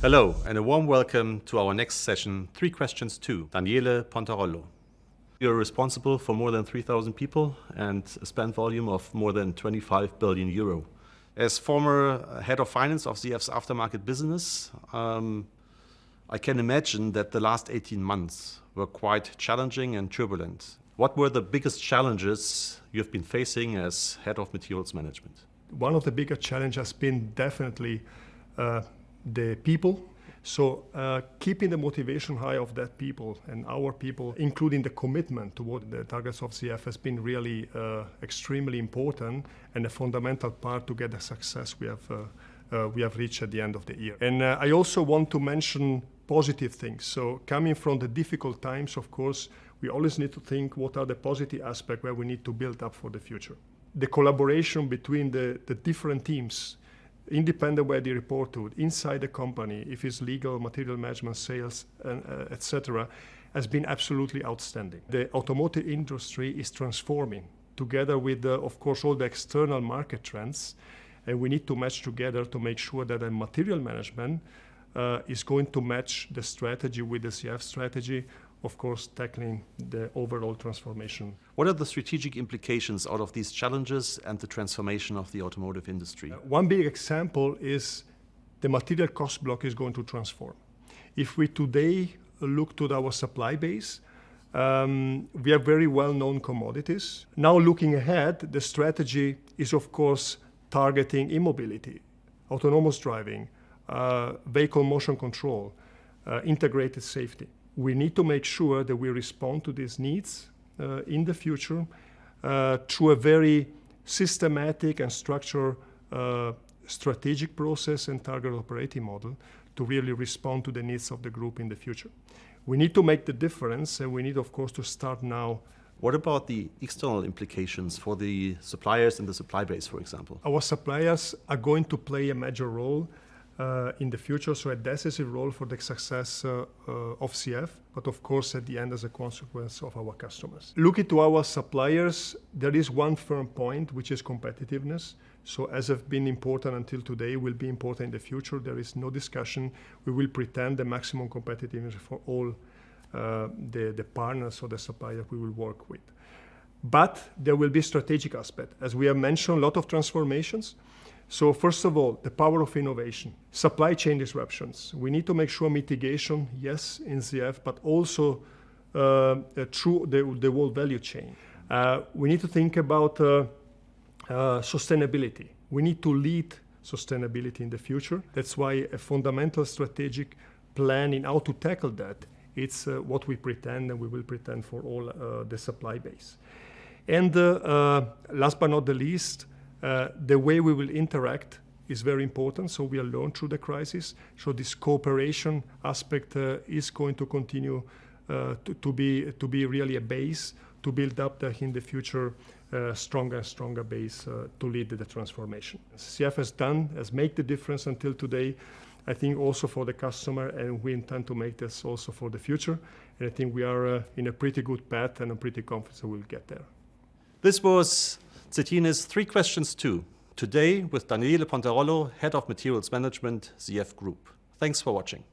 Hello, and a warm welcome to our next session, 3 Questions 2, Daniele Pontarollo. You're responsible for more than 3,000 people and a spend volume of more than 25 billion euro. As former head of finance of ZF's aftermarket business, I can imagine that the last 18 months were quite challenging and turbulent. What were the biggest challenges you've been facing as head of materials management? One of the bigger challenges has been definitely the people. So keeping the motivation high of that people and our people, including the commitment toward the targets of ZF, has been really extremely important and a fundamental part to get the success we have reached at the end of the year. And I also want to mention positive things. So coming from the difficult times, of course, we always need to think what are the positive aspects where we need to build up for the future. The collaboration between the different teams, independent where they report to, inside the company, if it's legal, material management, sales, etc., has been absolutely outstanding. The automotive industry is transforming together with, of course, all the external market trends, and we need to match together to make sure that the material management is going to match the strategy with the CF strategy, of course, tackling the overall transformation. What are the strategic implications out of these challenges and the transformation of the automotive industry? One big example is the material cost block is going to transform. If we today look to our supply base, we have very well-known commodities. Now looking ahead, the strategy is, of course, targeting e-mobility, autonomous driving, vehicle motion control, integrated safety. We need to make sure that we respond to these needs in the future through a very systematic and structured strategic process and target operating model to really respond to the needs of the group in the future. We need to make the difference, and we need, of course, to start now. What about the external implications for the suppliers and the supply base, for example? Our suppliers are going to play a major role in the future, so a decisive role for the success of CF, but of course at the end as a consequence of our customers. Looking to our suppliers, there is one firm point, which is competitiveness. So as have been important until today, will be important in the future. There is no discussion. We will pretend the maximum competitiveness for all the partners or the suppliers we will work with. But there will be strategic aspect. As we have mentioned, a lot of transformations. So first of all, the power of innovation, supply chain disruptions. We need to make sure mitigation, yes, in ZF, but also through the whole value chain. We need to think about sustainability. We need to lead sustainability in the future. That's why a fundamental strategic plan in how to tackle that, it's what we pretend, and we will pretend for all the supply base. And last but not the least, the way we will interact is very important. So we are learned through the crisis. So this cooperation aspect is going to continue to be really a base to build up in the future stronger and stronger base to lead the transformation. CF has made the difference until today. I think also for the customer, and we intend to make this also for the future. And I think we are in a pretty good path, and I'm pretty confident we'll get there. This was TSETINIS 3 Questions 2, today with Daniele Pontarollo, Head of Materials Management, ZF Group. Thanks for watching.